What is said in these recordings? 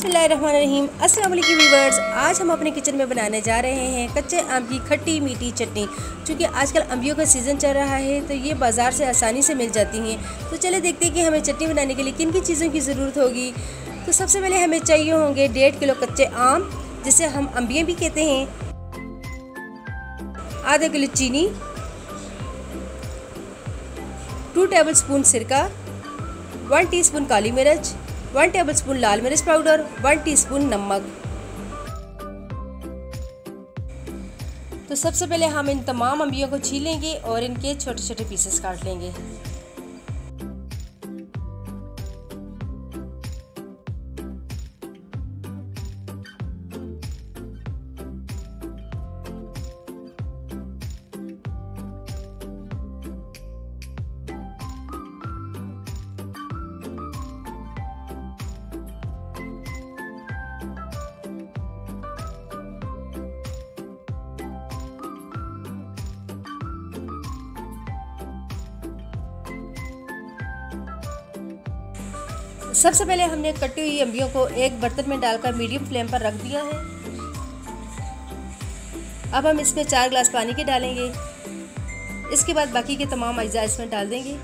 बिस्मिल्लाहिर्रहमानिर्रहीम। अस्सलाम वालेकुम व्यूअर्स, आज हम अपने किचन में बनाने जा रहे हैं कच्चे आम की खट्टी मीठी चटनी। क्योंकि आजकल अम्बियों का सीज़न चल रहा है तो ये बाज़ार से आसानी से मिल जाती हैं। तो चले देखते हैं कि हमें चटनी बनाने के लिए किन किन चीज़ों की ज़रूरत होगी। तो सबसे पहले हमें चाहिए होंगे 1.5 किलो कच्चे आम, जिसे हम अम्बियाँ भी कहते हैं, आधा किलो चीनी, 2 टेबलस्पून सिरका, 1 टीस्पून काली मिर्च, 1 टेबलस्पून लाल मिर्च पाउडर, 1 टीस्पून नमक। तो सबसे पहले हम इन तमाम अम्बियों को छीलेंगे और इनके छोटे छोटे पीसेस काट लेंगे। सबसे पहले हमने कटी हुई अम्बियों को एक बर्तन में डालकर मीडियम फ्लेम पर रख दिया है। अब हम इसमें 4 गिलास पानी के डालेंगे। इसके बाद बाकी के तमाम अज्जा इसमें डाल देंगे।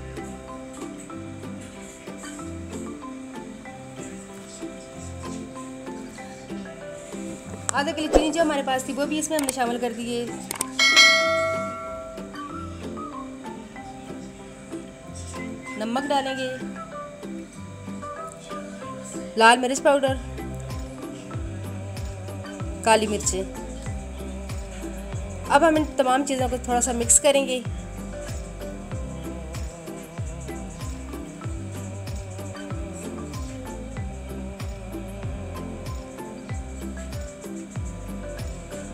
आधा किलो चीनी जो हमारे पास थी वो भी इसमें हमने शामिल कर दिए। नमक डालेंगे, लाल मिर्च पाउडर, काली मिर्चें। अब हम इन तमाम चीज़ों को थोड़ा सा मिक्स करेंगे।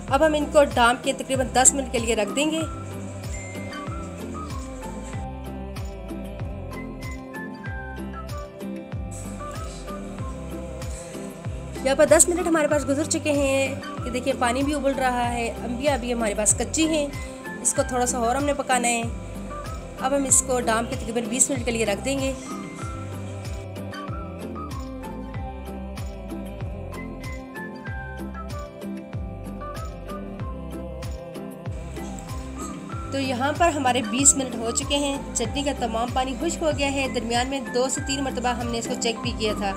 अब हम इनको ढाँप के तकरीबन 10 मिनट के लिए रख देंगे। यहाँ पर 10 मिनट हमारे पास गुजर चुके हैं कि देखिए पानी भी उबल रहा है। अम्बियाँ अभी हमारे पास कच्ची हैं, इसको थोड़ा सा और हमने पकाना है। अब हम इसको ढाँप के तकरीबन 20 मिनट के लिए रख देंगे। तो यहाँ पर हमारे 20 मिनट हो चुके हैं। चटनी का तमाम पानी खुश्क हो गया है। दरमियान में 2 से 3 मरतबा हमने इसको चेक भी किया था।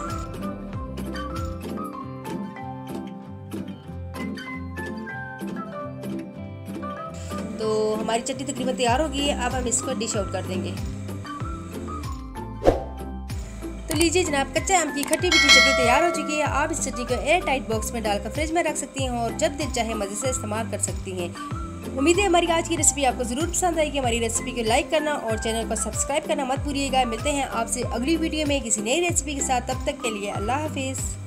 तो हमारी चटनी तकरीबन तैयार हो गई है। अब हम इसको डिश आउट कर देंगे। तो लीजिए जनाब, कच्चे आम की खट्टी मीठी चटनी तैयार हो चुकी है। आप इस चटनी को एयर टाइट बॉक्स में डालकर फ्रिज में रख सकती हैं और जब दिल चाहे मज़े से इस्तेमाल कर सकती हैं। उम्मीद है हमारी आज की रेसिपी आपको ज़रूर पसंद आएगी। हमारी रेसिपी को लाइक करना और चैनल को सब्सक्राइब करना मत भूलिएगा। मिलते हैं आपसे अगली वीडियो में किसी नई रेसिपी के साथ। तब तक के लिए अल्लाह हाफिज़।